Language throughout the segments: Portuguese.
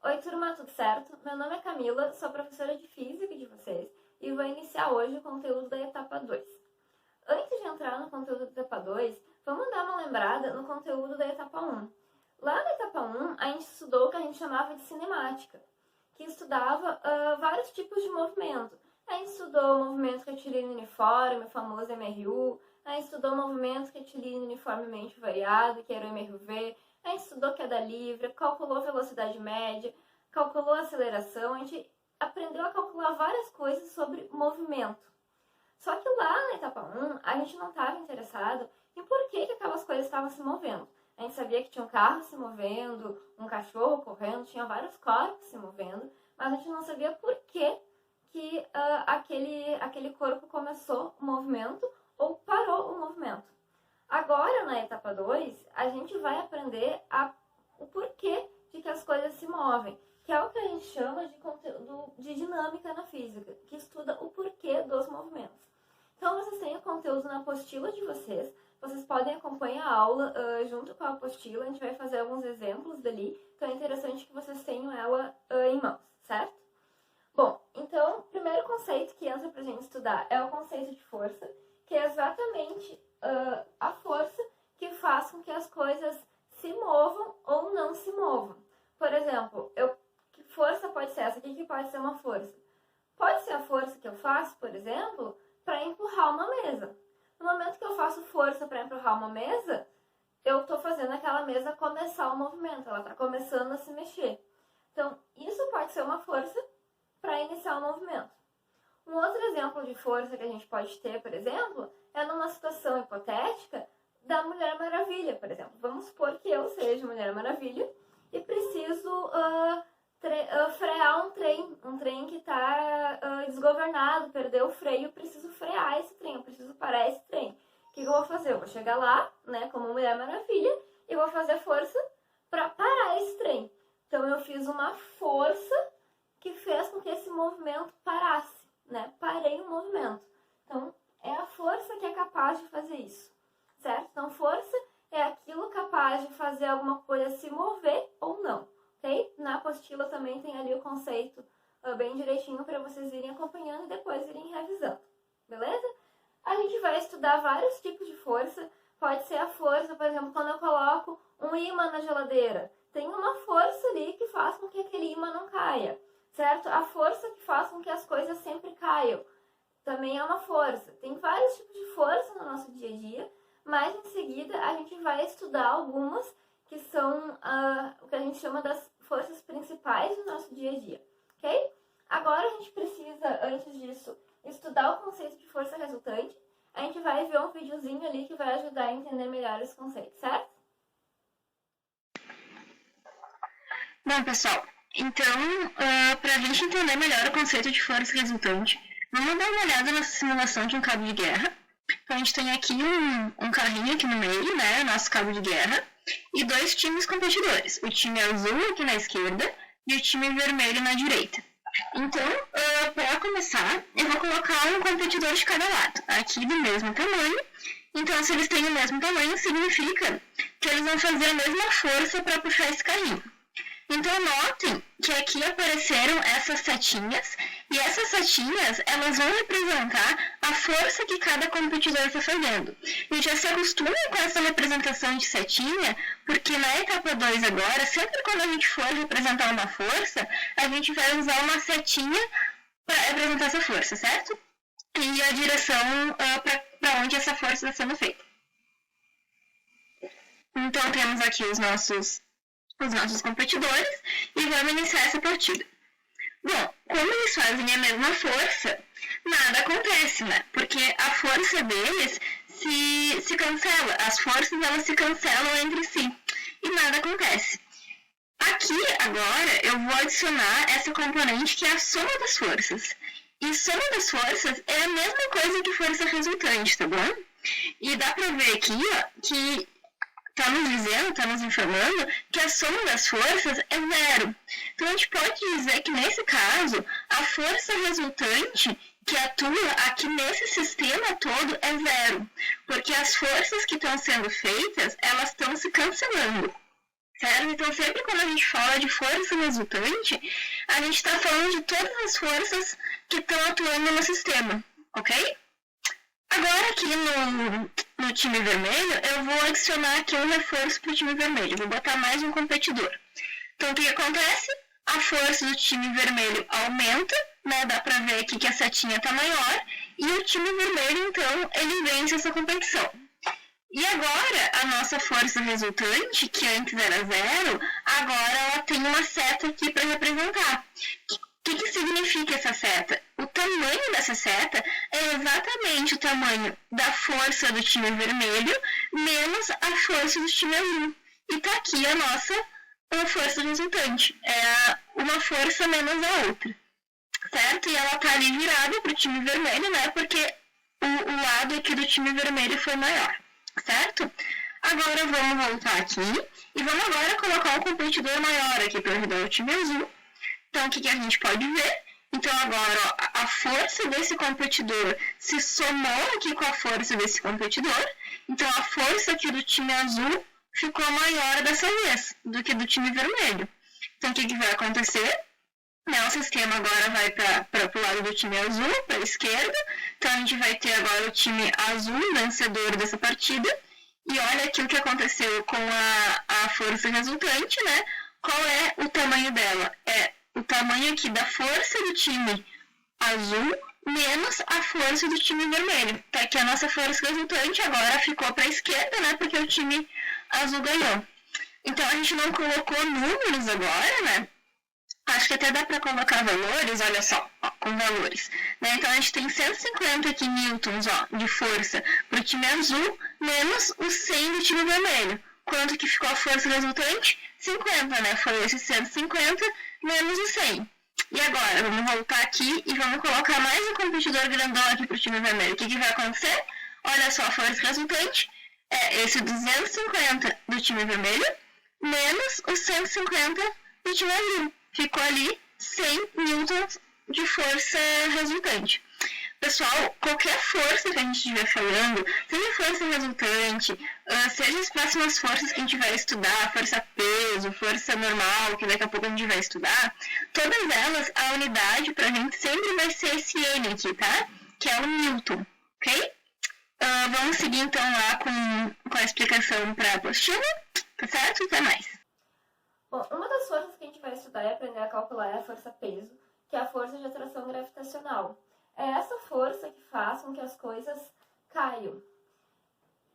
Oi, turma, tudo certo? Meu nome é Camila, sou professora de Física de vocês e vou iniciar hoje o conteúdo da etapa 2. Antes de entrar no conteúdo da etapa 2, vamos dar uma lembrada no conteúdo da etapa 1. Lá na etapa 1, a gente estudou o que a gente chamava de cinemática, que estudava vários tipos de movimento. A gente estudou o movimento retilíneo uniforme, o famoso MRU, a gente estudou o movimento retilíneo uniformemente variado, que era o MRV, a gente estudou queda livre, calculou velocidade média, calculou aceleração, a gente aprendeu a calcular várias coisas sobre movimento. Só que lá na etapa 1, a gente não estava interessado em por que aquelas coisas estavam se movendo. A gente sabia que tinha um carro se movendo, um cachorro correndo, tinha vários corpos se movendo, mas a gente não sabia por que aquele corpo começou o movimento ou parou o movimento. Agora, na etapa 2, a gente vai aprender o porquê de que as coisas se movem, que é o que a gente chama de conteúdo de dinâmica na física, que estuda o porquê dos movimentos. Então, vocês têm o conteúdo na apostila de vocês podem acompanhar a aula junto com a apostila, a gente vai fazer alguns exemplos dali, então é interessante que vocês tenham ela em mãos, certo? Bom, então, o primeiro conceito que entra pra gente estudar é o conceito de força, que é exatamente a força que faz com que as coisas se movam ou não se movam. Por exemplo, que força pode ser essa? O que pode ser uma força? Pode ser a força que eu faço, por exemplo, para empurrar uma mesa. No momento que eu faço força para empurrar uma mesa, eu estou fazendo aquela mesa começar o movimento, ela está começando a se mexer. Então, isso pode ser uma força para iniciar o movimento. Um outro exemplo de força que a gente pode ter, por exemplo, é numa situação hipotética da Mulher Maravilha, por exemplo. Vamos supor que eu seja Mulher Maravilha e preciso frear um trem que está desgovernado, perdeu o freio, eu preciso frear esse trem, eu preciso parar esse trem. O que eu vou fazer? Eu vou chegar lá, né, como Mulher Maravilha, e vou fazer força para parar esse trem. Então, eu fiz uma força que fez com que esse movimento parasse, né? Parei o movimento. Então, é a força que é capaz de fazer isso, certo? Então, força é aquilo capaz de fazer alguma coisa se mover ou não, ok? Na apostila também tem ali o conceito bem direitinho para vocês irem acompanhando e depois irem revisando, beleza? A gente vai estudar vários tipos de força. Pode ser a força, por exemplo, quando eu coloco um ímã na geladeira. Tem uma força ali que faz com que aquele ímã não caia, certo? A força que faz com que as coisas sempre caiam também é uma força. Tem vários tipos de força no nosso dia a dia, mas em seguida a gente vai estudar algumas que são o que a gente chama das forças principais do nosso dia a dia, ok? Agora a gente precisa, antes disso, estudar o conceito de força resultante. A gente vai ver um videozinho ali que vai ajudar a entender melhor esse conceito, certo? Bom, pessoal, então, para a gente entender melhor o conceito de força resultante, vamos dar uma olhada nessa simulação de um cabo de guerra. Então, a gente tem aqui um carrinho aqui no meio, né, nosso cabo de guerra, e dois times competidores, o time azul aqui na esquerda e o time vermelho na direita. Então, para começar, eu vou colocar um competidor de cada lado, aqui do mesmo tamanho. Então, se eles têm o mesmo tamanho, significa que eles vão fazer a mesma força para puxar esse carrinho. Então, notem que aqui apareceram essas setinhas, e essas setinhas, elas vão representar a força que cada competidor está fazendo. E já se acostumem com essa representação de setinha, porque na etapa 2 agora, sempre quando a gente for representar uma força, a gente vai usar uma setinha para representar essa força, certo? E a direção para onde essa força está sendo feita. Então, temos aqui os nossos competidores e vamos iniciar essa partida. Bom, como eles fazem a mesma força, nada acontece, né? Porque a força deles se cancela, as forças elas se cancelam entre si e nada acontece. Aqui, agora, eu vou adicionar essa componente que é a soma das forças. E soma das forças é a mesma coisa que força resultante, tá bom? E dá pra ver aqui, ó, que está nos informando que a soma das forças é zero. Então, a gente pode dizer que, nesse caso, a força resultante que atua aqui nesse sistema todo é zero, porque as forças que estão sendo feitas, elas estão se cancelando. certo? Então, sempre quando a gente fala de força resultante, a gente está falando de todas as forças que estão atuando no sistema, ok? Agora, aqui no time vermelho, eu vou adicionar aqui um reforço para o time vermelho. Vou botar mais um competidor. Então, o que acontece? A força do time vermelho aumenta, né? Dá para ver aqui que a setinha está maior. E o time vermelho, então, ele vence essa competição. E agora, a nossa força resultante, que antes era 0, agora ela tem uma seta aqui para representar. O que significa essa seta? O tamanho dessa seta é exatamente o tamanho da força do time vermelho menos a força do time azul. E tá aqui a nossa força resultante. É uma força menos a outra. Certo? E ela tá ali virada pro time vermelho, né? Porque o lado aqui do time vermelho foi maior. Certo? Agora vamos voltar aqui e vamos agora colocar um competidor maior aqui para ajudar o time azul. Então, o que a gente pode ver? Então, agora, ó, a força desse competidor se somou aqui com a força desse competidor. Então, a força aqui do time azul ficou maior dessa vez do que do time vermelho. Então, o que vai acontecer? O sistema agora vai para o lado do time azul, para a esquerda. Então, a gente vai ter agora o time azul, vencedor dessa partida. E olha aqui o que aconteceu com a força resultante, né? Qual é o tamanho dela? É o tamanho aqui da força do time azul menos a força do time vermelho. Tá aqui a nossa força resultante, agora ficou para a esquerda, né? Porque o time azul ganhou. Então, a gente não colocou números agora, né? Acho que até dá para colocar valores, olha só, ó, com valores. Né? Então, a gente tem 150 aqui newtons ó, de força para o time azul, menos os 100 do time vermelho. Quanto que ficou a força resultante? 50, né? Foi esse 150 menos os 100. E agora, vamos voltar aqui e vamos colocar mais um competidor grandão aqui para o time vermelho. O que vai acontecer? Olha só, a força resultante é esse 250 do time vermelho, menos os 150 do time azul. Ficou ali 100 newtons de força resultante. Pessoal, qualquer força que a gente estiver falando, seja força resultante, seja as próximas forças que a gente vai estudar, força peso, força normal, que daqui a pouco a gente vai estudar, todas elas, a unidade pra gente sempre vai ser esse N aqui, tá? Que é o Newton, ok? Vamos seguir então lá com a explicação para a apostila, tá certo? Até mais. Bom, uma das forças que a gente vai estudar e aprender a calcular é a força peso, que é a força de atração gravitacional. É essa força que faz com que as coisas caiam.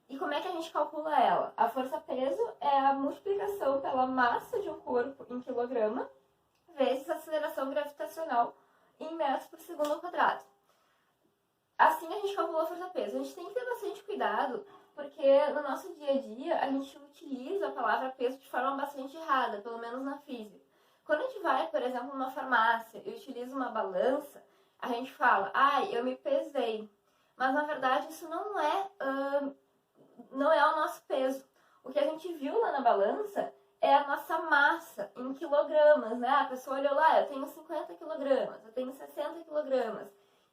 E como é que a gente calcula ela? A força peso é a multiplicação pela massa de um corpo em quilograma vezes a aceleração gravitacional em metros por segundo ao quadrado. Assim a gente calcula a força peso. A gente tem que ter bastante cuidado, porque no nosso dia a dia a gente utiliza a palavra peso de forma bastante errada, pelo menos na física. Quando a gente vai, por exemplo, numa farmácia e utiliza uma balança, a gente fala, eu me pesei. Mas, na verdade, isso não é o nosso peso. O que a gente viu lá na balança é a nossa massa em quilogramas, né? A pessoa olhou lá, eu tenho 50 quilogramas, eu tenho 60 quilogramas.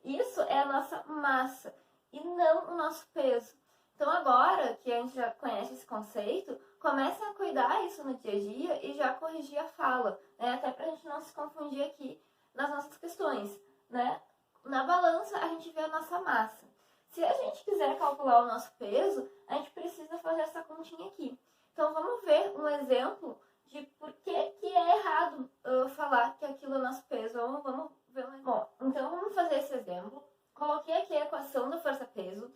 Isso é a nossa massa e não o nosso peso. Então, agora que a gente já conhece esse conceito, comecem a cuidar isso no dia a dia e já corrigir a fala, né? Até para a gente não se confundir aqui nas nossas questões. Né? Na balança, a gente vê a nossa massa. Se a gente quiser calcular o nosso peso, a gente precisa fazer essa continha aqui. Então, vamos ver um exemplo de por que é errado falar que aquilo é nosso peso. Vamos ver um exemplo. Bom, então vamos fazer esse exemplo. Coloquei aqui a equação da força-peso.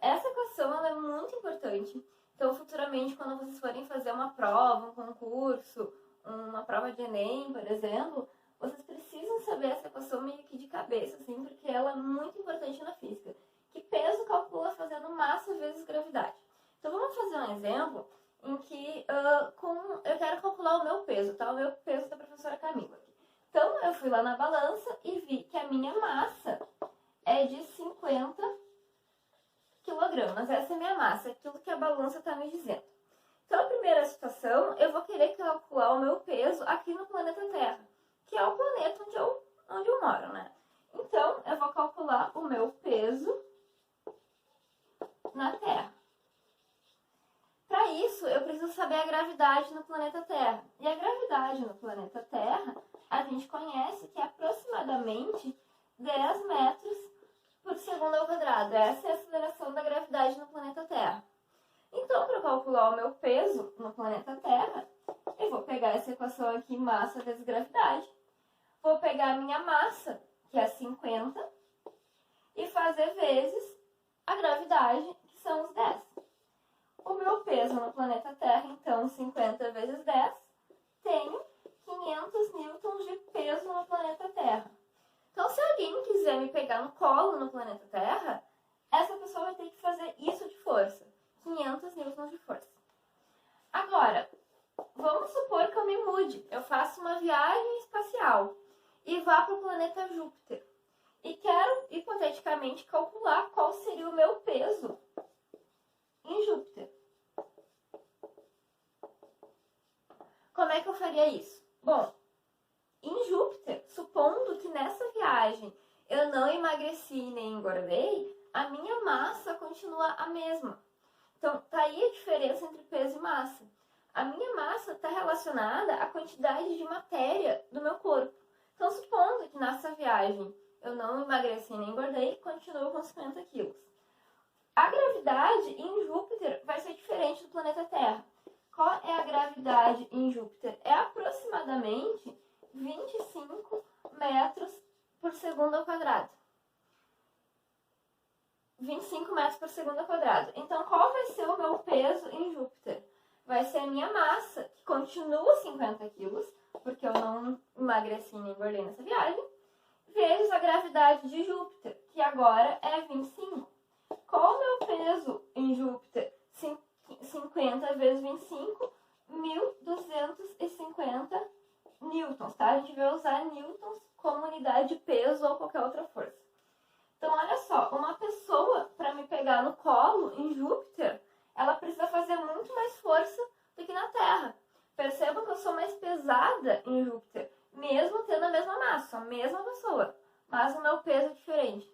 Essa equação ela é muito importante. Então, futuramente, quando vocês forem fazer uma prova, um concurso, uma prova de Enem, por exemplo, vocês precisam saber essa equação meio que de cabeça, assim, porque ela é muito importante na física. Que peso calcula fazendo massa vezes gravidade. Então, vamos fazer um exemplo em que eu quero calcular o meu peso, tá? O meu peso da professora Camila. Então, eu fui lá na balança e vi que a minha massa é de 50 quilogramas. Essa é a minha massa, é aquilo que a balança está me dizendo. Então, a primeira situação, eu vou querer calcular o meu peso aqui no planeta Terra, que é o planeta onde eu moro, né? Então, eu vou calcular o meu peso na Terra. Para isso, eu preciso preciso saber a gravidade no planeta Terra. E a gravidade no planeta Terra, a gente conhece que é aproximadamente 10 metros por segundo ao quadrado. Essa é a aceleração da gravidade no planeta Terra. Então, para calcular o meu peso no planeta Terra, eu vou pegar essa equação aqui, massa vezes gravidade. Vou pegar a minha massa, que é 50, e fazer vezes a gravidade, que são os 10. O meu peso no planeta Terra, então, 50 vezes 10, tem 500 newtons de peso no planeta Terra. Então, se alguém quiser me pegar no colo no planeta Terra, essa pessoa vai ter que fazer isso de força. 500 newtons de força. Agora, vamos supor que eu me mude. Eu faço uma viagem espacial e vá para o planeta Júpiter. E quero, hipoteticamente, calcular qual seria o meu peso em Júpiter. Como é que eu faria isso? Bom, em Júpiter, supondo que nessa viagem eu não emagreci nem engordei, a minha massa continua a mesma. Então, tá aí a diferença entre peso e massa. A minha massa está relacionada à quantidade de matéria do meu corpo. Então, supondo que nessa viagem eu não emagreci nem engordei, continuo com 50 quilos. A gravidade em Júpiter vai ser diferente do planeta Terra. Qual é a gravidade em Júpiter? É aproximadamente 25 metros por segundo ao quadrado. 25 metros por segundo ao quadrado. Então, qual vai ser o meu peso em Júpiter? Vai ser a minha massa, que continua 50 quilos, porque eu não emagreci nem engordei nessa viagem, vezes a gravidade de Júpiter, que agora é 25. Qual o meu peso em Júpiter? 50 vezes 25, 1.250 newtons, tá? A gente vai usar newtons como unidade de peso ou qualquer outra força. Então, olha só, uma pessoa, para me pegar no colo em Júpiter, ela precisa fazer muito mais força do que na Terra. Percebam que eu sou mais pesada em Júpiter, mesmo tendo a mesma massa, a mesma pessoa, mas o meu peso é diferente.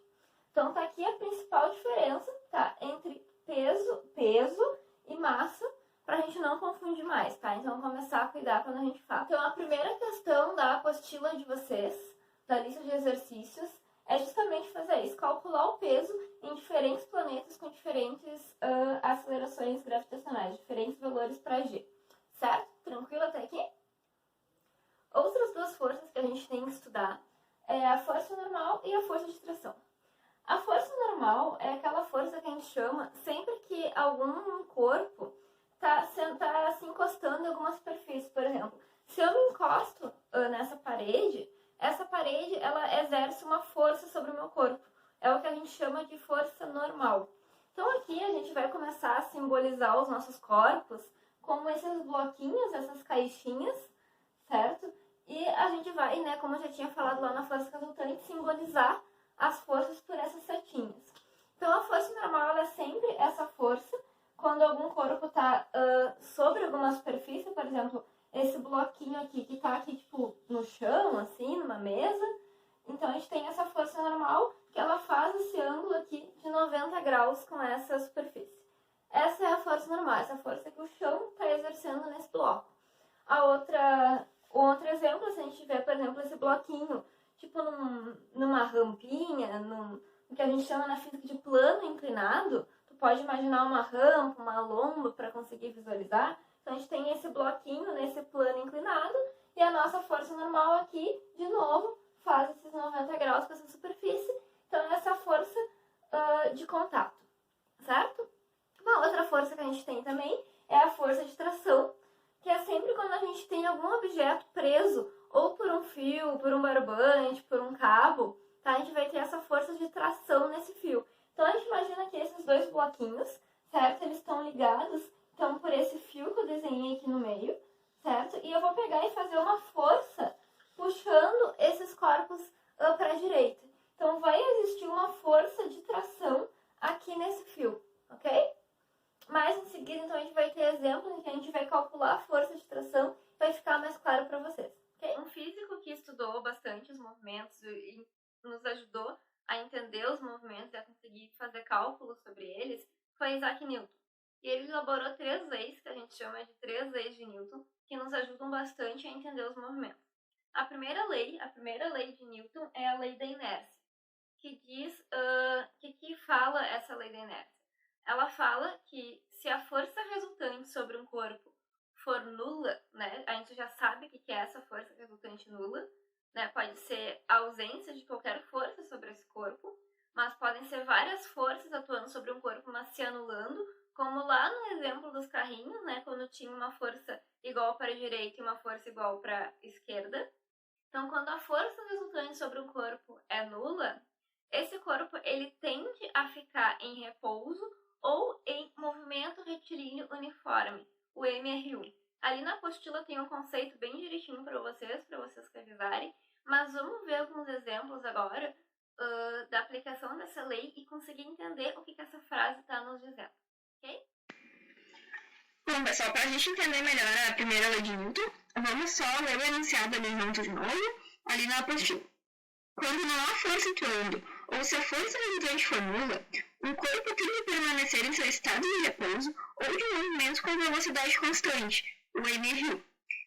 Então, tá aqui a principal diferença, tá? Entre peso e massa, pra gente não confundir mais, tá? Então, vamos começar a cuidar quando a gente fala. Então, a primeira questão da apostila de vocês, da lista de exercícios, é justamente fazer isso, calcular o peso em diferentes planetas com diferentes acelerações gravitacionais, diferentes valores para G. Certo? Tranquilo até aqui? Outras duas forças que a gente tem que estudar é a força normal e a força de tração. A força normal é aquela força que a gente chama sempre que algum corpo está se encostando em alguma superfície. Por exemplo, se eu me encosto nessa parede, essa parede ela exerce uma força sobre o meu corpo. É o que a gente chama de força normal. Então aqui a gente vai começar a simbolizar os nossos corpos como esses bloquinhos, essas caixinhas, certo? E a gente vai, né, como eu já tinha falado lá na força resultante, simbolizar as forças por essas setinhas. Então a força normal ela é sempre essa força quando algum corpo está sobre alguma superfície, por exemplo, esse bloquinho aqui que tá aqui, tipo, no chão, assim, numa mesa. Então, a gente tem essa força normal, que ela faz esse ângulo aqui de 90 graus com essa superfície. Essa é a força normal, essa força que o chão está exercendo nesse bloco. O outro exemplo, se a gente tiver, por exemplo, esse bloquinho, tipo, numa rampinha, no que a gente chama na física de plano inclinado, tu pode imaginar uma rampa, uma lomba para conseguir visualizar. Então, a gente tem esse bloquinho nesse plano inclinado e a nossa força normal aqui, de novo, faz esses 90 graus com essa superfície. Então, essa força de contato, certo? Uma outra força que a gente tem também é a força de tração, que é sempre quando a gente tem algum objeto preso, ou por um fio, por um barbante, por um cabo, tá? A gente vai ter essa força de tração nesse fio. Então, a gente imagina que esses dois bloquinhos, certo? Eles estão ligados. Então, por esse fio que eu desenhei aqui no meio, certo? E eu vou pegar e fazer uma força puxando esses corpos para a direita. Então, vai existir uma força de tração aqui nesse fio, ok? Mas, em seguida, então, a gente vai ter exemplos em que a gente vai calcular a força de tração e vai ficar mais claro para vocês, ok? Um físico que estudou bastante os movimentos e nos ajudou a entender os movimentos e a conseguir fazer cálculos sobre eles foi Isaac Newton. E ele elaborou 3 leis, que a gente chama de 3 leis de Newton, que nos ajudam bastante a entender os movimentos. A primeira lei de Newton é a lei da inércia, que diz que fala essa lei da inércia. Ela fala que se a força resultante sobre um corpo for nula, né, a gente já sabe o que é essa força resultante nula, né, pode ser a ausência de qualquer força sobre esse corpo, mas podem ser várias forças atuando sobre um corpo, mas se anulando, como lá no exemplo dos carrinhos, né, quando tinha uma força igual para a direita e uma força igual para a esquerda. Então, quando a força resultante sobre um corpo é nula, esse corpo ele tende a ficar em repouso ou em movimento retilíneo uniforme, o MRU. Ali na apostila tem um conceito bem direitinho para vocês revisarem, mas vamos ver alguns exemplos agora da aplicação dessa lei e conseguir entender o que essa frase está nos dizendo, ok? Bom, pessoal, para a gente entender melhor a primeira lei de Newton, vamos só ler o enunciado ali junto de novo, ali na apostila. Quando não há força atuando, ou se a força resultante for nula, um corpo tem que permanecer em seu estado de repouso ou de movimento com velocidade constante, o MRU.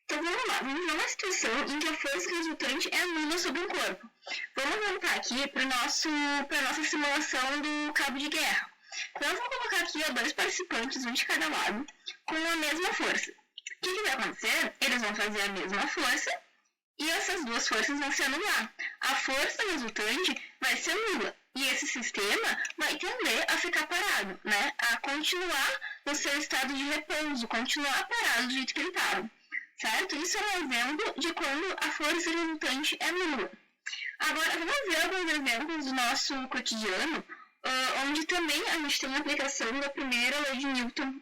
Então vamos lá, vamos ver uma situação em que a força resultante é nula sobre um corpo. Vamos voltar aqui para a nossa simulação do cabo de guerra. Então, eu vou colocar aqui 2 participantes, um de cada lado, com a mesma força. O que vai acontecer? Eles vão fazer a mesma força e essas 2 forças vão se anular. A força resultante vai ser nula e esse sistema vai tender a ficar parado, né? A continuar no seu estado de repouso, continuar parado do jeito que ele estava, certo? Isso é um exemplo de quando a força resultante é nula. Agora, vamos ver alguns exemplos do nosso cotidiano, onde também a gente tem a aplicação da primeira lei de Newton.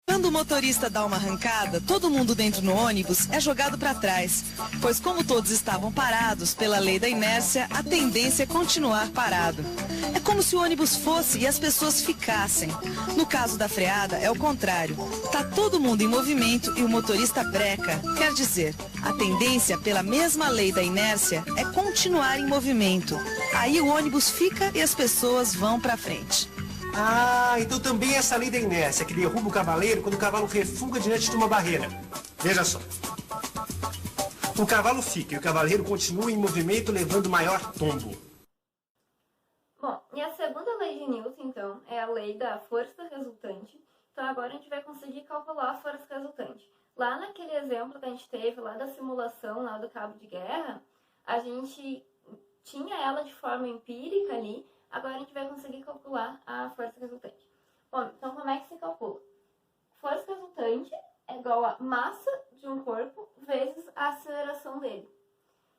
Quando o motorista dá uma arrancada, todo mundo dentro no ônibus é jogado para trás, pois como todos estavam parados pela lei da inércia, a tendência é continuar parado. É como se o ônibus fosse e as pessoas ficassem. No caso da freada, é o contrário. Tá todo mundo em movimento e o motorista breca. Quer dizer, a tendência pela mesma lei da inércia é continuar em movimento. Aí o ônibus fica e as pessoas vão para frente. Ah, então também essa lei da inércia que derruba o cavaleiro quando o cavalo refuga diante de uma barreira. Veja só. O cavalo fica e o cavaleiro continua em movimento levando maior tombo. Bom, e a segunda lei de Newton, então, é a lei da força resultante. Então agora a gente vai conseguir calcular a força resultante. Lá naquele exemplo que a gente teve, lá da simulação, lá do cabo de guerra, a gente tinha ela de forma empírica ali. Agora a gente vai conseguir calcular a força resultante. Bom, então como é que se calcula? Força resultante é igual a massa de um corpo vezes a aceleração dele.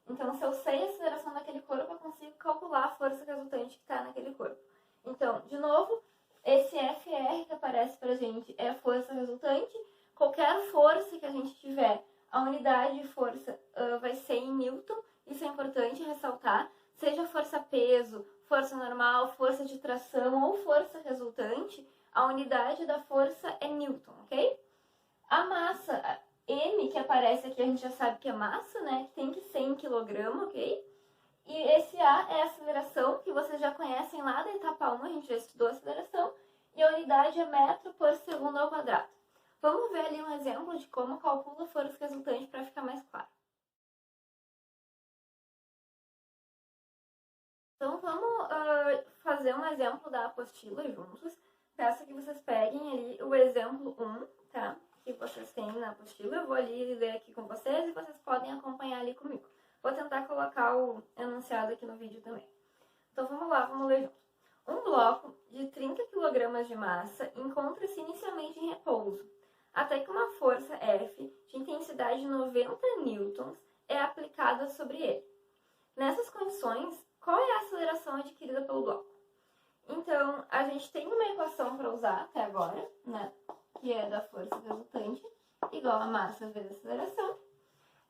Então, se eu sei a aceleração daquele corpo, eu consigo calcular a força resultante que está naquele corpo. Então, de novo, esse FR que aparece pra gente é a força resultante. Qualquer força que a gente tiver, a unidade de força vai ser em Newton. Isso é importante ressaltar. Seja força-peso, força normal, força de tração ou força resultante, a unidade da força é Newton, ok? A massa M, que aparece aqui, a gente já sabe que é massa, né? Que tem que ser em quilograma, ok? E esse A é a aceleração, que vocês já conhecem lá da etapa 1, a gente já estudou a aceleração. E a unidade é metro por segundo ao quadrado. Vamos ver ali um exemplo de como calcula a força resultante para ficar mais claro. Então, vamos fazer um exemplo da apostila juntos. Peço que vocês peguem ali o exemplo 1, tá? Que vocês têm na apostila. Eu vou ali ler aqui com vocês e vocês podem acompanhar ali comigo. Vou tentar colocar o enunciado aqui no vídeo também. Então, vamos lá, vamos ler juntos. Um bloco de 30 kg de massa encontra-se inicialmente em repouso, até que uma força F de intensidade de 90 newtons é aplicada sobre ele. Nessas condições, qual é a aceleração adquirida pelo bloco? Então, a gente tem uma equação para usar até agora, né? Que é da força resultante, igual a massa vezes a aceleração.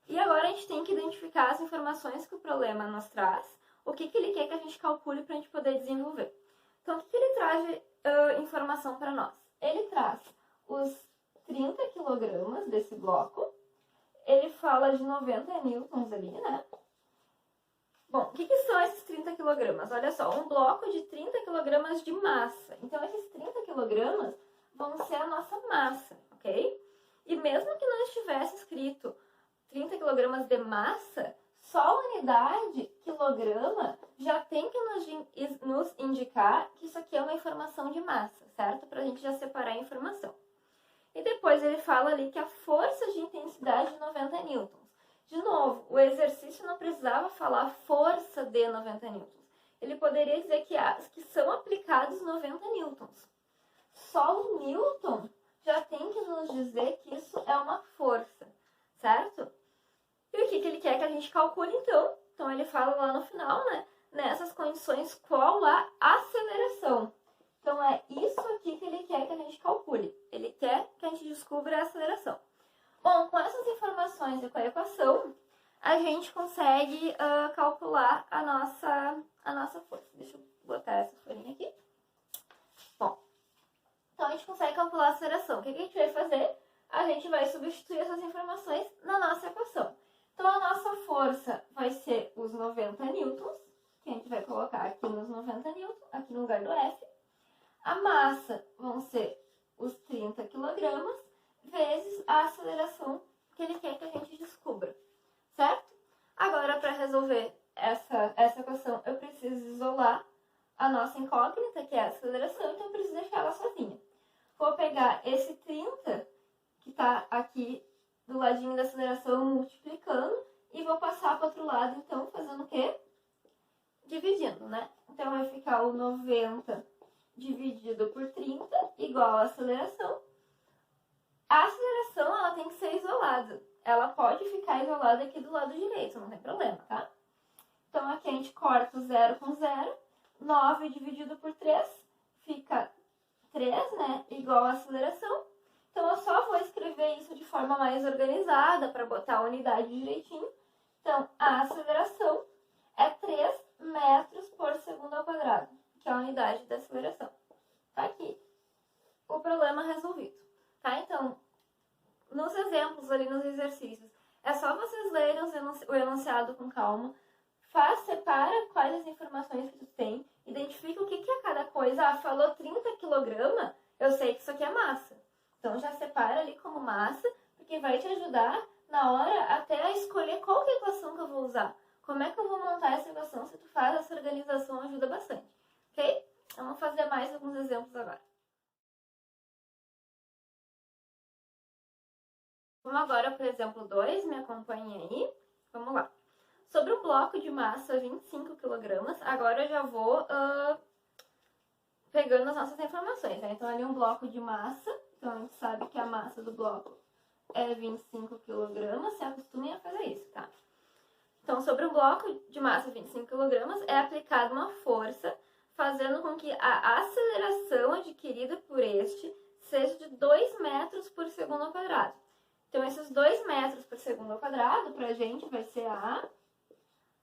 E agora a gente tem que identificar as informações que o problema nos traz, o que ele quer que a gente calcule para a gente poder desenvolver. Então, o que ele traz de informação para nós? Ele traz os 30 kg desse bloco, ele fala de 90 newtons ali, né? Bom, o que são esses 30 kg? Olha só, um bloco de 30 kg de massa. Então, esses 30 kg vão ser a nossa massa, ok? E mesmo que não estivesse escrito 30 kg de massa, só a unidade quilograma já tem que nos indicar que isso aqui é uma informação de massa, certo? Para a gente já separar a informação. E depois ele fala ali que a força de intensidade de 90 newtons. De novo, o exercício não precisava falar força de 90 newtons. Ele poderia dizer que são aplicados 90 newtons. Só o newton já tem que nos dizer que isso é uma força, certo? E o que ele quer que a gente calcule, então? Então, ele fala lá no final, né? Nessas condições, qual a aceleração. Então, é isso aqui que ele quer que a gente calcule. Ele quer que a gente descubra a aceleração. Bom, com essas informações e com a equação, a gente consegue calcular a nossa força. Deixa eu botar essa folhinha aqui. Bom, então a gente consegue calcular a aceleração. O que a gente vai fazer? A gente vai substituir essas informações na nossa equação. Então, a nossa força vai ser os 90 newtons, que a gente vai colocar aqui nos 90 newtons, aqui no lugar do F. A massa vão ser os 30 kg, vezes a aceleração que ele quer que a gente descubra, certo? Agora, para resolver essa equação, eu preciso isolar a nossa incógnita, que é a aceleração, então eu preciso deixar ela sozinha. Vou pegar esse 30, que está aqui do ladinho da aceleração, multiplicando, e vou passar para o outro lado, então, fazendo o quê? Dividindo, né? Então, vai ficar o 90 dividido por 30, igual a aceleração. A aceleração, ela tem que ser isolada. Ela pode ficar isolada aqui do lado direito, não tem problema, tá? Então, aqui a gente corta o 0 com 0. 9 dividido por 3 fica 3, né? Igual a aceleração. Então, eu só vou escrever isso de forma mais organizada para botar a unidade direitinho. Então, a aceleração é 3 metros por segundo ao quadrado, que é a unidade da aceleração. Tá aqui o problema resolvido. Tá? Então, nos exemplos ali, nos exercícios, é só vocês lerem o enunciado com calma, separa quais as informações que tu tem, identifica o que é cada coisa. Ah, falou 30 kg, eu sei que isso aqui é massa. Então, já separa ali como massa, porque vai te ajudar na hora até a escolher qual que é a equação que eu vou usar. Como é que eu vou montar essa equação? Se tu faz essa organização, ajuda bastante. Ok? Vamos fazer mais alguns exemplos agora. Vamos agora para o exemplo 2, me acompanhe aí. Vamos lá. Sobre um bloco de massa 25 kg, agora eu já vou pegando as nossas informações, né? Então, ali um bloco de massa, então a gente sabe que a massa do bloco é 25 kg, se acostumem a fazer isso, tá? Então, sobre um bloco de massa 25 kg, é aplicada uma força, fazendo com que a aceleração adquirida por este seja de 2 metros por segundo ao quadrado. Então, esses 2 metros por segundo ao quadrado, pra gente, vai ser a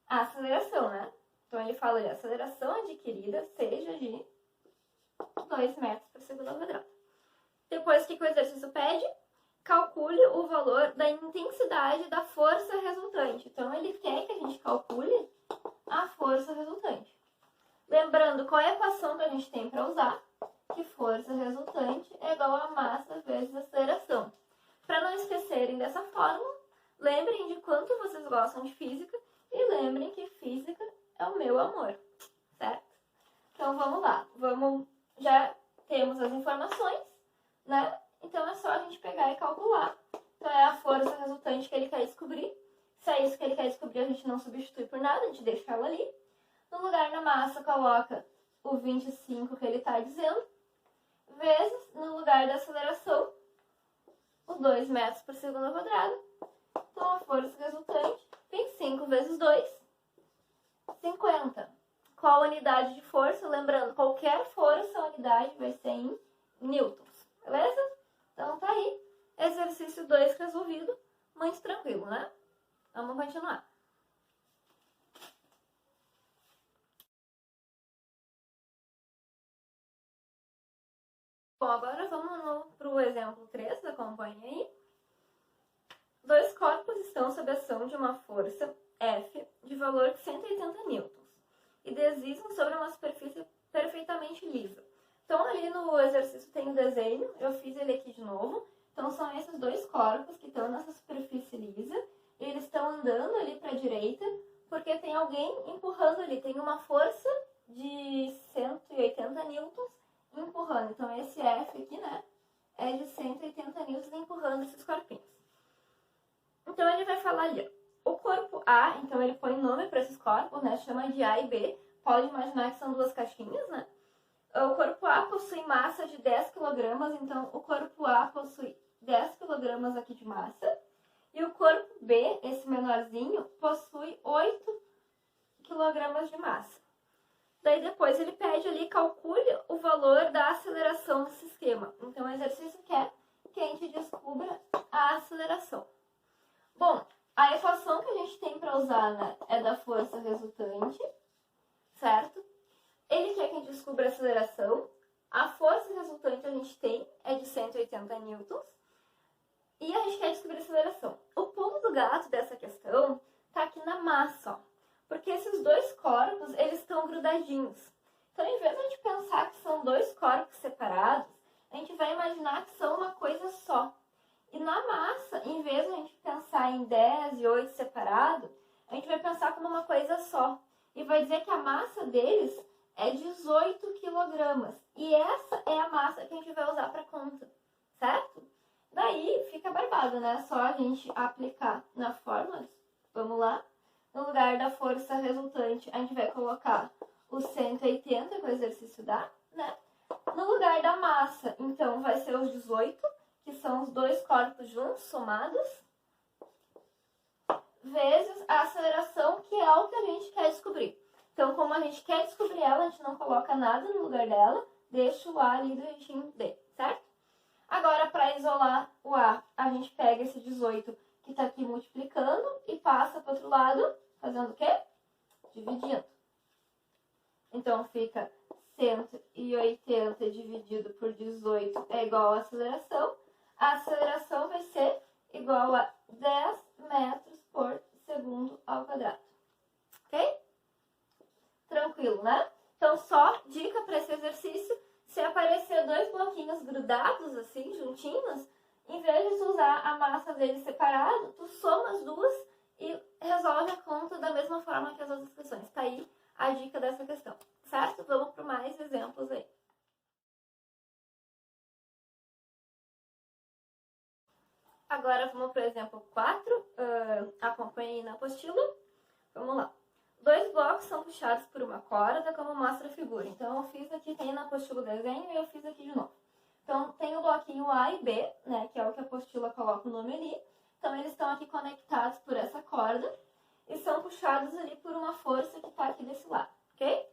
aceleração, né? Então, ele fala de aceleração adquirida seja de 2 metros por segundo ao quadrado. Depois, o que o exercício pede? Calcule o valor da intensidade da força resultante. Então, ele quer que a gente calcule a força resultante. Lembrando, qual é a equação que a gente tem para usar? Que força resultante é igual a massa vezes aceleração. Para não esquecerem dessa fórmula, lembrem de quanto vocês gostam de física e lembrem que física é o meu amor, certo? Então, vamos lá. Já temos as informações, né? Então, é só a gente pegar e calcular. Então, é a força resultante que ele quer descobrir. Se é isso que ele quer descobrir, a gente não substitui por nada, a gente deixa ela ali. No lugar da massa, coloca o 25 que ele está dizendo, vezes, no lugar da aceleração, o 2 metros por segundo ao quadrado. Então, a força resultante, 25 vezes 2, 50. Qual a unidade de força? Lembrando, qualquer força, a unidade vai ser em newtons. Beleza? Então, tá aí. Exercício 2 resolvido. Muito tranquilo, né? Vamos continuar. Bom, agora vamos para o exemplo 3, acompanhe aí. 2 corpos estão sob ação de uma força F de valor de 180 newtons e deslizam sobre uma superfície perfeitamente lisa. Então, ali no exercício tem um desenho, eu fiz ele aqui de novo. Então, são esses dois corpos que estão nessa superfície lisa. Eles estão andando ali para a direita, porque tem alguém empurrando ali. Tem uma força de 180 newtons empurrando. Então, esse F aqui, né, é de 180 newtons empurrando esses corpinhos. Então, ele vai falar ali, ó, o corpo A, então ele põe nome para esses corpos, né, chama de A e B. Pode imaginar que são duas caixinhas, né? O corpo A possui massa de 10 kg, então o corpo A possui 10 kg aqui de massa. E o corpo B, esse menorzinho, possui 8 kg de massa. Daí depois ele pede ali, calcule o valor da aceleração do sistema. Então o exercício quer que a gente descubra a aceleração. Bom, a equação que a gente tem para usar, né, é da força resultante, certo? Ele quer que a gente descubra a aceleração. A força resultante a gente tem é de 180 newtons. E a gente quer descobrir a aceleração. O pulo do gato dessa questão está aqui na massa, ó. Porque esses dois corpos, eles estão grudadinhos. Então, em vez de a gente pensar que são dois corpos separados, a gente vai imaginar que são uma coisa só. E na massa, em vez de a gente pensar em 10 e 8 separados, a gente vai pensar como uma coisa só. E vai dizer que a massa deles é 18 kg. E essa é a massa que a gente vai usar para conta, certo? Daí fica barbado, né? Só a gente aplicar na fórmula. Vamos lá. No lugar da força resultante, a gente vai colocar os 180 que o exercício dá, né? No lugar da massa, então, vai ser os 18, que são os dois corpos juntos, somados, vezes a aceleração, que é o que a gente quer descobrir. Então, como a gente quer descobrir ela, a gente não coloca nada no lugar dela, deixa o A ali do jeitinho D, certo? Agora, para isolar o A, a gente pega esse 18 que está aqui multiplicando e passa para o outro lado, fazendo o quê? Dividindo. Então, fica 180 dividido por 18 é igual a aceleração. A aceleração vai ser igual a 10 metros por segundo ao quadrado. Ok? Tranquilo, né? Então, só dica para esse exercício, se aparecer dois bloquinhos grudados, assim, juntinhos, em vez de usar a massa deles separado, tu soma as duas e resolve a conta da mesma forma que as outras questões. Tá aí a dica dessa questão, certo? Vamos para mais exemplos aí. Agora vamos para o exemplo 4, acompanhe aí na apostila. Vamos lá. Dois blocos são puxados por uma corda, como mostra a figura. Então, eu fiz aqui, tem na apostila o desenho, e eu fiz aqui de novo. Então, tem o bloquinho A e B, né, que é o que a apostila coloca o nome ali. Então, eles estão aqui conectados por essa corda e são puxados ali por uma força que está aqui desse lado, ok?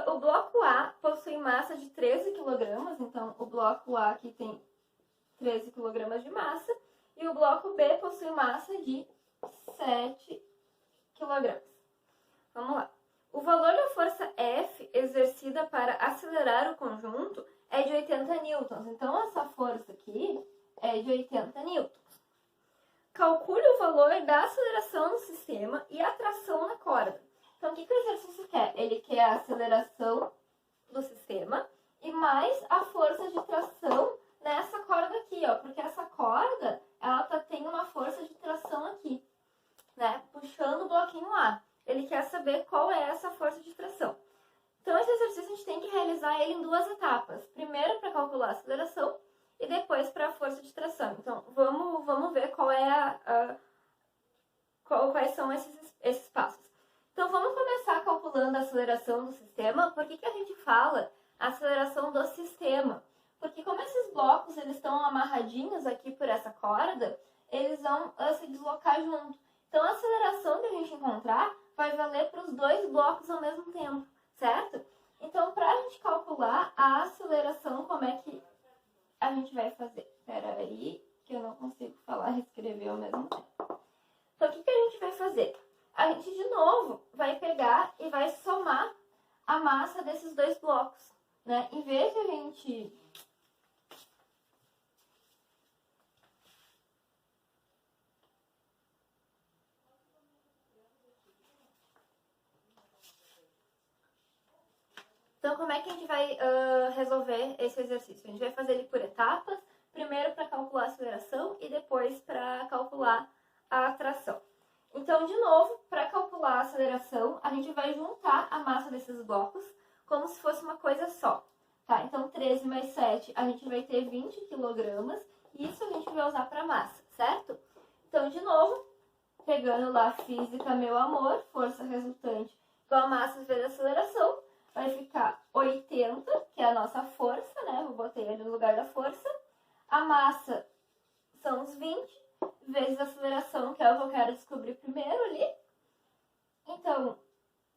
O bloco A possui massa de 13 kg, então o bloco A aqui tem 13 kg de massa, e o bloco B possui massa de 7 kg. Vamos lá. O valor da força F exercida para acelerar o conjunto é de 80 newtons. Então, essa força aqui é de 80 newtons. Calcule o valor da aceleração no sistema e a tração na corda. Então, o que o exercício quer? Ele quer a aceleração do sistema e mais a força de tração nessa corda aqui, ó. Porque essa corda, ela tem uma força de tração aqui, né? Puxando o bloquinho A. Ele quer saber qual é essa força de tração. Então, esse exercício a gente tem que realizar ele em duas etapas. Primeiro, para calcular a aceleração e depois para a força de tração. Então, vamos ver quais são esses passos. Então, vamos começar calculando a aceleração do sistema. Por que a gente fala aceleração do sistema? Porque como esses blocos eles estão amarradinhos aqui por essa corda, eles vão se deslocar junto. Então, a aceleração que a gente encontrar vai valer para os dois blocos ao mesmo tempo, certo? Então, para a gente calcular a aceleração, como é que a gente vai fazer? Espera aí, que eu não consigo falar e escrever ao mesmo tempo. Então, o que a gente vai fazer? A gente, de novo, vai pegar e vai somar a massa desses dois blocos, né? Em vez de a gente... Então, como é que a gente vai resolver esse exercício? A gente vai fazer ele por etapas, primeiro para calcular a aceleração e depois para calcular a tração. Então, de novo, para calcular a aceleração, a gente vai juntar a massa desses blocos como se fosse uma coisa só. Tá? Então, 13 mais 7, a gente vai ter 20 kg, e isso a gente vai usar para massa, certo? Então, de novo, pegando lá física, meu amor, força resultante igual a massa vezes a aceleração, vai ficar 80, que é a nossa força, né? Vou botar ele no lugar da força. A massa são os 20, vezes a aceleração, que é o que eu quero descobrir primeiro ali. Então,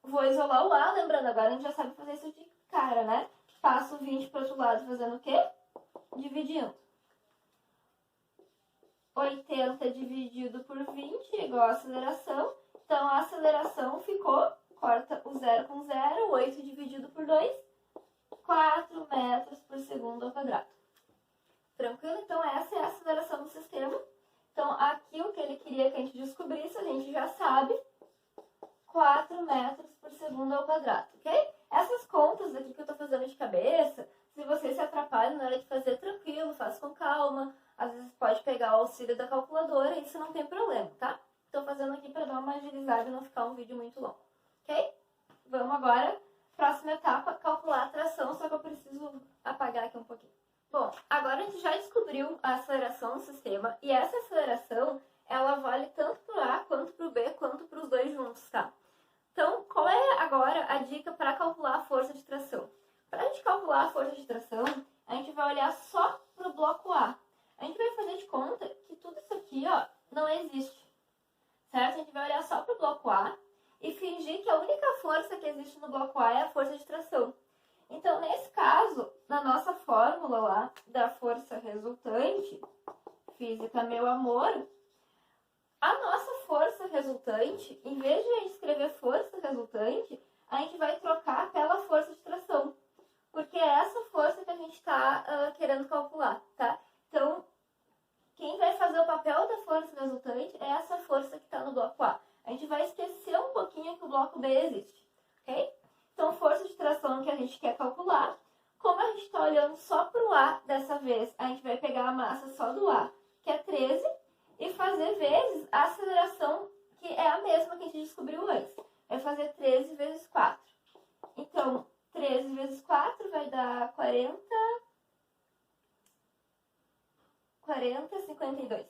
vou isolar o A, lembrando, agora a gente já sabe fazer isso de cara, né? Passo 20 para o outro lado fazendo o quê? Dividindo. 80 dividido por 20 é igual a aceleração. Então, a aceleração ficou, corta o 0 com 0, 8 dividido por 2, 4 metros por segundo ao quadrado. Tranquilo? Então, essa é a aceleração do sistema. Então, aqui o que ele queria que a gente descobrisse, a gente já sabe, 4 metros por segundo ao quadrado, ok? Essas contas aqui que eu tô fazendo de cabeça, se você se atrapalha na hora de fazer, tranquilo, faz com calma. Às vezes pode pegar o auxílio da calculadora, isso não tem problema, tá? Tô fazendo aqui para dar uma agilizada e não ficar um vídeo muito longo, ok? Vamos agora, próxima etapa, calcular a tração, só que eu preciso apagar aqui um pouquinho. Bom, agora a gente já descobriu a aceleração do sistema, e essa aceleração, ela vale tanto para o A, quanto para o B, quanto para os dois juntos, tá? Então, qual é agora a dica para calcular a força de tração? Para a gente calcular a força de tração, a gente vai olhar só para o bloco A. A gente vai fazer de conta que tudo isso aqui, ó, não existe, certo? A gente vai olhar só para o bloco A e fingir que a única força que existe no bloco A é a força de tração. Então, nesse caso, na nossa fórmula lá da força resultante, física, meu amor, a nossa força resultante, em vez de a gente escrever força resultante, a gente vai trocar pela força de tração, porque é essa força que a gente está querendo calcular, tá? Então, quem vai fazer o papel da força resultante é essa força que está no bloco A. A gente vai esquecer um pouquinho que o bloco B existe, ok? Então, força de tração que a gente quer calcular, como a gente está olhando só para o A dessa vez, a gente vai pegar a massa só do A, que é 13, e fazer vezes a aceleração, que é a mesma que a gente descobriu antes. Vai fazer 13 vezes 4. Então, 13 vezes 4 vai dar 52.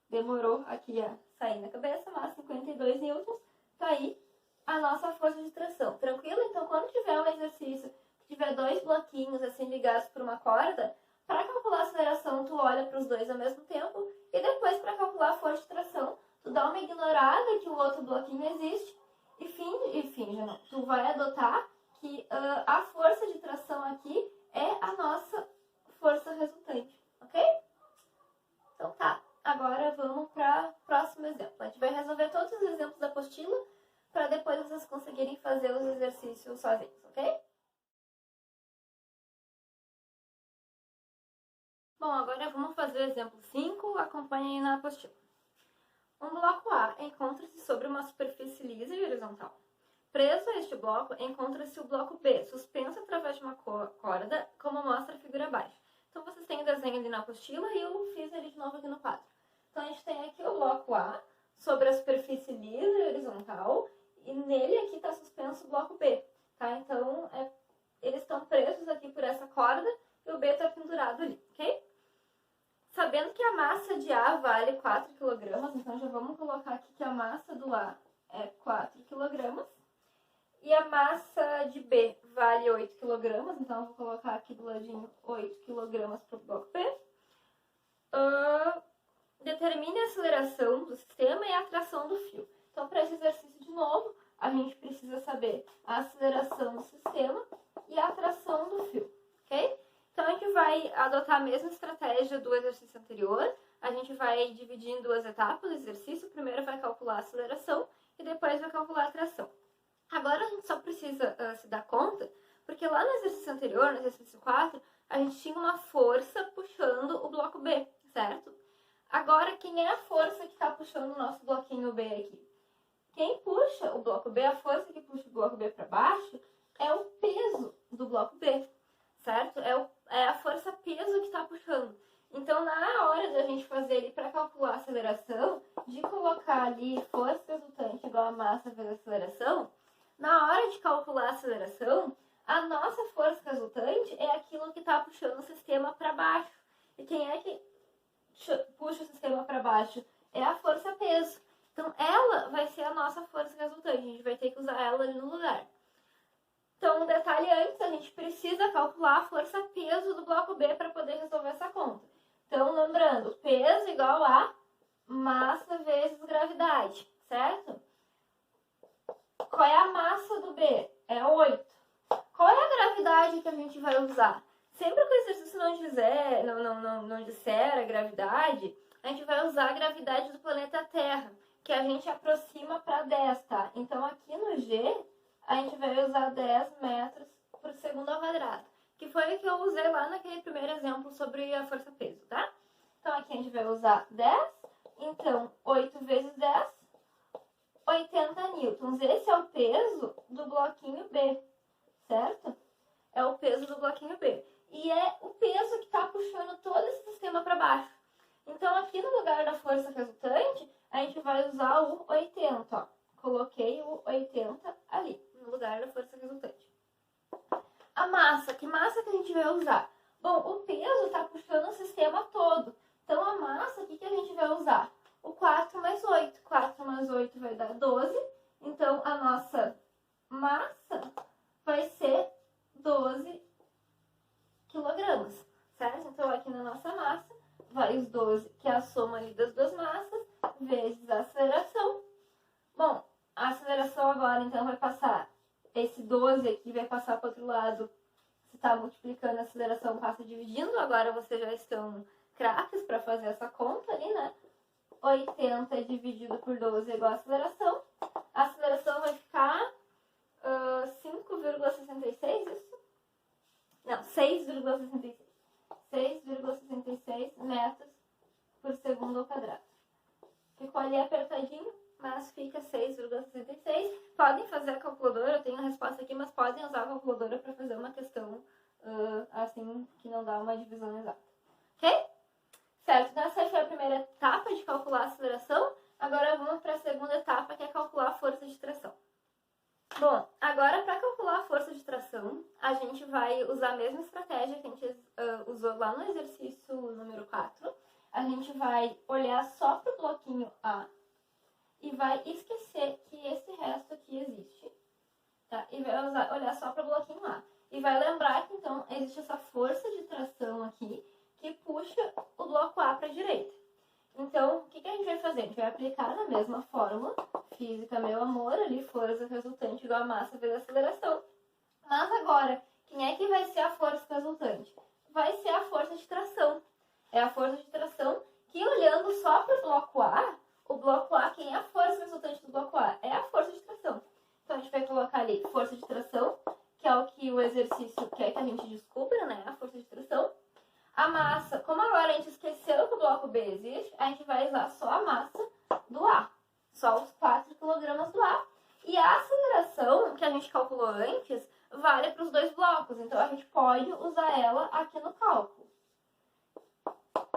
Demorou aqui a sair na cabeça, mas 52 newtons, tá aí a nossa força de tração. Tranquilo? Então, quando tiver um exercício que tiver dois bloquinhos assim ligados por uma corda, para calcular a aceleração, tu olha para os dois ao mesmo tempo e depois, para calcular a força de tração, tu dá uma ignorada que o outro bloquinho existe e finge não. Tu vai adotar que a força de tração aqui é a nossa força resultante, ok? Então tá, agora vamos para o próximo exemplo. A gente vai resolver todos os exemplos da apostila para depois vocês conseguirem fazer os exercícios sozinhos, ok? Bom, agora vamos fazer o exemplo 5, acompanhem na apostila. Um bloco A encontra-se sobre uma superfície lisa e horizontal. Preso a este bloco, encontra-se o bloco B, suspenso através de uma corda, como mostra a figura abaixo. Então, vocês têm o desenho ali na apostila e eu fiz ele de novo aqui no quadro. Então, a gente tem aqui o bloco A, sobre a superfície lisa e horizontal, e nele aqui está suspenso o bloco B, tá? Então, eles estão presos aqui por essa corda e o B está pendurado ali, ok? Sabendo que a massa de A vale 4 kg, então já vamos colocar aqui que a massa do A é 4 kg. E a massa de B vale 8 kg, então eu vou colocar aqui do ladinho 8 kg para o bloco B. Determine a aceleração do sistema e a tração do fio. Então, para esse exercício de novo, a gente precisa saber a aceleração do sistema e a tração do fio, ok? Então, a gente vai adotar a mesma estratégia do exercício anterior. A gente vai dividir em duas etapas o exercício. Primeiro vai calcular a aceleração e depois vai calcular a tração. Agora, a gente só precisa se dar conta, porque lá no exercício anterior, no exercício 4, a gente tinha uma força puxando o bloco B, certo? Agora, quem é a força que está puxando o nosso bloquinho B aqui? Quem puxa o bloco B, a força que puxa o bloco B para baixo, é o peso do bloco B, certo? É a força peso que está puxando. Então, na hora da gente fazer ali para calcular a aceleração, de colocar ali força resultante igual a massa vezes a aceleração, na hora de calcular a aceleração, a nossa força resultante é aquilo que está puxando o sistema para baixo. E quem é que puxa o sistema para baixo? É a força peso. Então, ela vai ser a nossa força resultante. A gente vai ter que usar ela ali no lugar. Então, um detalhe antes, a gente precisa calcular a força peso do bloco B para poder resolver essa conta. Então, lembrando, peso igual a massa vezes gravidade, certo? Qual é a massa do B? É 8. Qual é a gravidade que a gente vai usar? Sempre que o exercício não disser a gravidade, a gente vai usar a gravidade do planeta Terra, que a gente aproxima para 10, tá? Então, aqui no G, a gente vai usar 10 metros por segundo ao quadrado, que foi o que eu usei lá naquele primeiro exemplo sobre a força-peso, tá? Então, aqui a gente vai usar 10, então 8 vezes 10, 80 newtons. Esse é o peso do bloquinho B, certo? É o peso do bloquinho B. E é o peso que está puxando todo esse sistema para baixo. Então, aqui no lugar da força resultante, a gente vai usar o 80, ó. Coloquei o 80 ali, no lugar da força resultante. A massa, que massa que a gente vai usar? Bom, o peso está puxando o sistema todo. Então, a massa, o que a gente vai usar? O 4 mais 8. 4 mais 8 vai dar 12. Então, a nossa massa vai ser 12 quilogramas, certo? Então, aqui na nossa massa, vai os 12, que é a soma ali das duas massas, vezes a aceleração. Bom, a aceleração agora, então, vai passar, esse 12 aqui vai passar para o outro lado. Se está multiplicando, a aceleração passa dividindo. Agora, vocês já estão craques para fazer essa conta ali, né? 80 dividido por 12 é igual a aceleração. A aceleração vai ficar 5,66, isso? Não, 6,66. 6,66 metros por segundo ao quadrado. Ficou ali apertadinho, mas fica 6,66. Podem fazer a calculadora, eu tenho a resposta aqui, mas podem usar a calculadora para fazer uma questão assim, que não dá uma divisão exata. Ok? Certo, então essa foi a primeira etapa de calcular a aceleração. Agora vamos para a segunda etapa, que é calcular a força de tração. Bom, agora para calcular a força de tração, a gente vai usar a mesma estratégia que a gente usou lá no exercício número 4. A gente vai olhar só para o bloquinho A e vai esquecer que esse resto aqui existe, tá? E vai olhar só para o bloquinho A. E vai lembrar que, então, existe essa força de tração aqui que puxa o bloco A para a direita. Então, o que a gente vai fazer? A gente vai aplicar na mesma fórmula, física, meu amor, ali, força resultante igual a massa vezes a aceleração. Mas agora, quem é que vai ser a força resultante? Vai ser a força de tração. É a força de tração que, olhando só para o bloco A, quem é a força resultante do bloco A? É a força de tração. Então, a gente vai colocar ali força de tração, que é o que o exercício quer que a gente descubra, né? A força de tração. A massa, como agora a gente esqueceu que o bloco B existe, a gente vai usar só a massa do A. Só os 4 kg do A. E a aceleração que a gente calculou antes vale para os dois blocos. Então, a gente pode usar ela aqui no cálculo.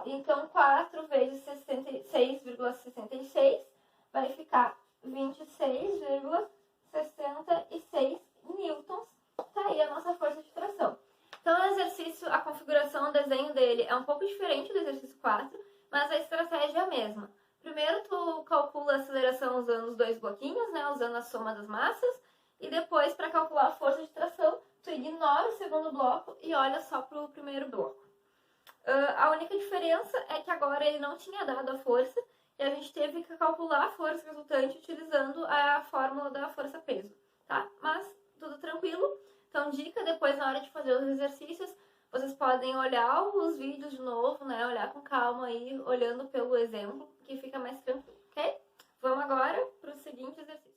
Então, 4 vezes 6,66 vai ficar 26,66 newtons. Tá aí a nossa força de tração. Então, o exercício, a configuração, o desenho dele é um pouco diferente do exercício 4, mas a estratégia é a mesma. Primeiro, tu calcula a aceleração usando os dois bloquinhos, né, usando a soma das massas, e depois, para calcular a força de tração, tu ignora o segundo bloco e olha só para o primeiro bloco. A única diferença é que agora ele não tinha dado a força, e a gente teve que calcular a força resultante utilizando a fórmula da força-peso, tá? Mas tudo tranquilo. Então, dica, depois na hora de fazer os exercícios, vocês podem olhar os vídeos de novo, né? Olhar com calma aí, olhando pelo exemplo, que fica mais tranquilo, ok? Vamos agora para o seguinte exercício.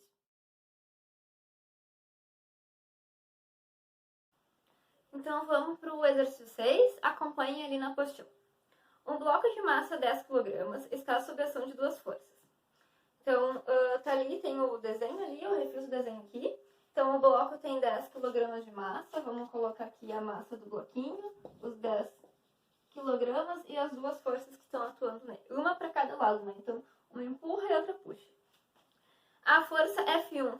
Então, vamos para o exercício 6. Acompanhe ali na apostila. Um bloco de massa 10 kg está sob a ação de duas forças. Então, tá ali, tem o desenho ali, eu refiz o desenho aqui. Então, o bloco tem 10 kg de massa. Vamos colocar aqui a massa do bloquinho, os 10 kg e as duas forças que estão atuando nele. Uma para cada lado, né? Então, uma empurra e outra puxa. A força F1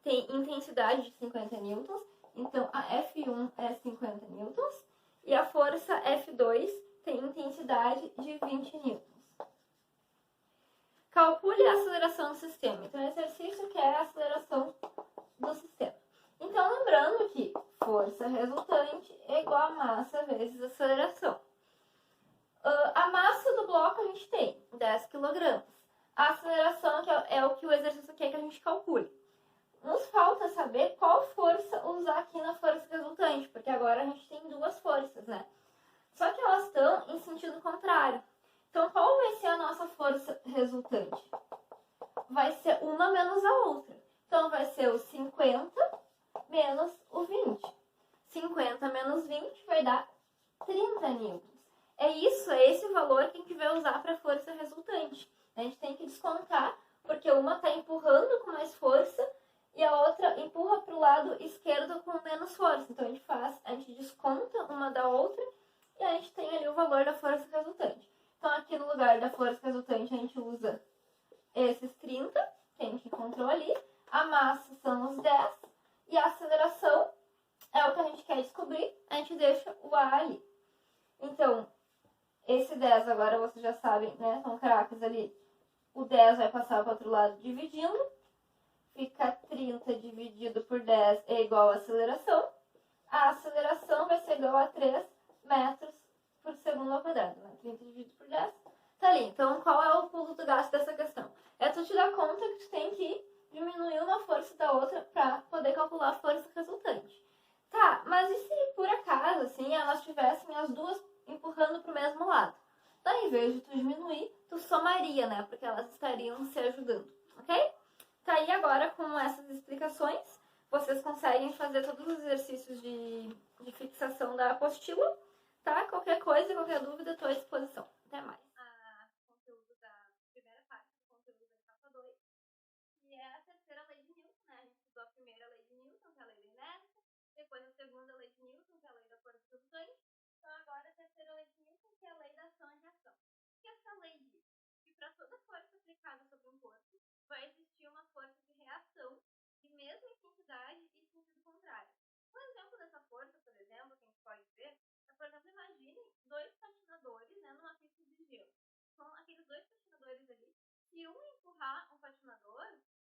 tem intensidade de 50 newtons. Então, a F1 é 50 newtons. E a força F2 tem intensidade de 20 newtons. Calcule a aceleração do sistema. Então, o exercício que é a aceleração do sistema. Então, lembrando que força resultante é igual a massa vezes aceleração. A massa do bloco a gente tem 10 kg. A aceleração é o que o exercício quer que a gente calcule. Nos falta saber qual força usar aqui na força resultante, porque agora a gente tem duas forças, né? Só que elas estão em sentido contrário. Então, qual vai ser a nossa força resultante? Vai ser uma menos a outra. Então, vai ser o 50 menos o 20. 50 menos 20 vai dar 30 newtons. É esse valor que a gente vai usar para a força resultante. A gente tem que descontar, porque uma está empurrando com mais força e a outra empurra para o lado esquerdo com menos força. Então, a gente desconta uma da outra e a gente tem ali o valor da força resultante. Então, aqui no lugar da força resultante, a gente usa esses 30, que a gente encontrou ali. A massa são os 10 e a aceleração é o que a gente quer descobrir. A gente deixa o A ali. Então, esse 10 agora vocês já sabem, né? São craques ali. O 10 vai passar para o outro lado dividindo. Fica 30 dividido por 10 é igual a aceleração. A aceleração vai ser igual a 3 metros por segundo ao quadrado. Né? 30 dividido por 10 tá ali. Então, qual é o pulo do gasto dessa questão? É tu te dar conta que tu tem que diminuir uma força da outra para poder calcular a força resultante. Tá, mas e se por acaso, assim, elas estivessem as duas empurrando para o mesmo lado? Daí, em vez de tu diminuir, tu somaria, né? Porque elas estariam se ajudando, ok? Tá aí agora com essas explicações, vocês conseguem fazer todos os exercícios de fixação da apostila, tá? Qualquer coisa, qualquer dúvida, estou à disposição. Até mais. Conteúdo da primeira parte do conteúdo da etapa 2, que é a terceira lei de Newton, né? A gente estudou a primeira lei de Newton, que é a lei da inércia, depois a segunda lei de Newton, que é a lei da força resultante, então agora a terceira lei de Newton, que é a lei da ação e reação. O que essa lei diz? Que para toda força aplicada sobre um corpo, vai existir uma força de reação de mesma intensidade e sentido contrário. Um exemplo dessa força, por exemplo, que a gente pode ver, é, por exemplo, imagine dois patinadores, né, numa pista de gelo. Então, aqueles dois patinadores ali, se um empurrar um patinador,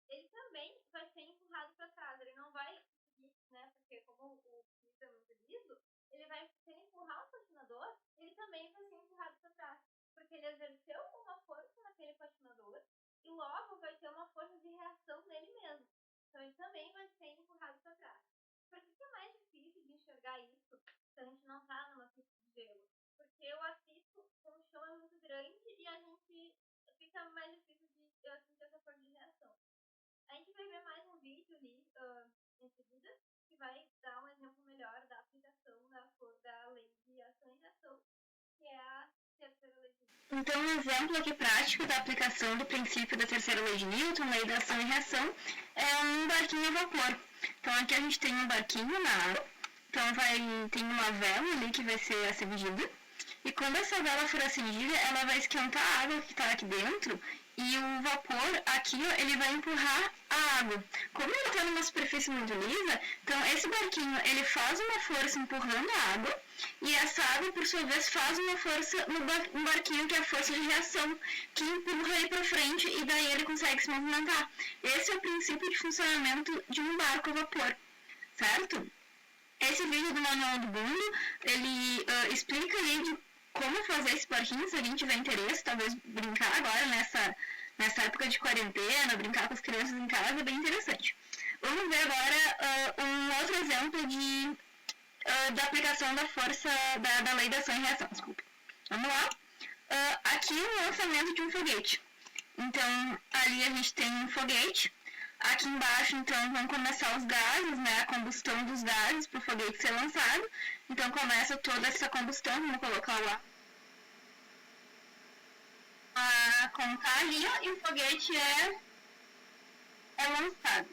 ele também vai ser empurrado para trás. Ele não vai seguir, né, porque como o piso é muito liso, ele vai, se ele empurrar o patinador, ele também vai ser empurrado para trás. Porque ele exerceu uma força naquele patinador e logo vai ter uma força de reação nele mesmo. Então ele também vai ser empurrado para trás. Por que é mais difícil de enxergar isso se a gente não está numa pista de gelo? Porque o atrito com o chão é muito grande e a gente fica mais difícil de sentir essa força de reação. A gente vai ver mais um vídeo ali em seguida que vai dar um exemplo melhor da aplicação da lei de ação e reação, que é a terceira lei de Newton. Então, um exemplo aqui prático da aplicação do princípio da terceira lei de Newton, lei da ação e reação, é um barquinho a vapor. Então, aqui a gente tem um barquinho na água, então tem uma vela ali que vai ser acendida, e quando essa vela for acendida, ela vai esquentar a água que está aqui dentro, e o vapor aqui, ó, ele vai empurrar a água. Como ele está numa superfície muito lisa, então esse barquinho, ele faz uma força empurrando a água, e essa água, por sua vez, faz uma força no barquinho, que é a força de reação, que empurra ele para frente, e daí ele consegue se movimentar. Esse é o princípio de funcionamento de um barco a vapor, certo? Esse vídeo do Manual do Mundo, ele explica aí de como fazer esse barquinho, se alguém tiver interesse, talvez brincar agora nessa época de quarentena, brincar com as crianças em casa, é bem interessante. Vamos ver agora um outro exemplo da aplicação da força da lei da ação e reação, desculpa. Vamos lá. Aqui o lançamento de um foguete. Então, ali a gente tem um foguete. Aqui embaixo, então, vão começar os gases, né, a combustão dos gases para o foguete ser lançado. Então, começa toda essa combustão, vamos colocar lá a contar ali, ó, e o foguete é lançado.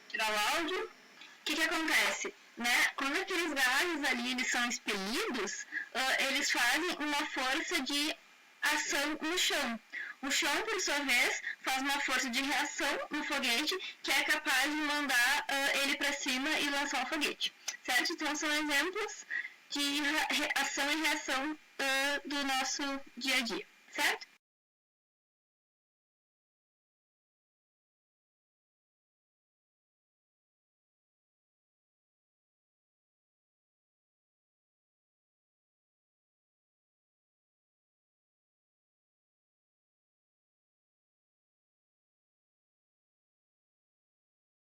tirar o áudio. O que acontece? Né? Quando aqueles gases ali eles são expelidos, eles fazem uma força de ação no chão. O chão, por sua vez, faz uma força de reação no foguete que é capaz de mandar ele para cima e lançar o foguete, certo? Então são exemplos de ação e reação do nosso dia a dia, certo?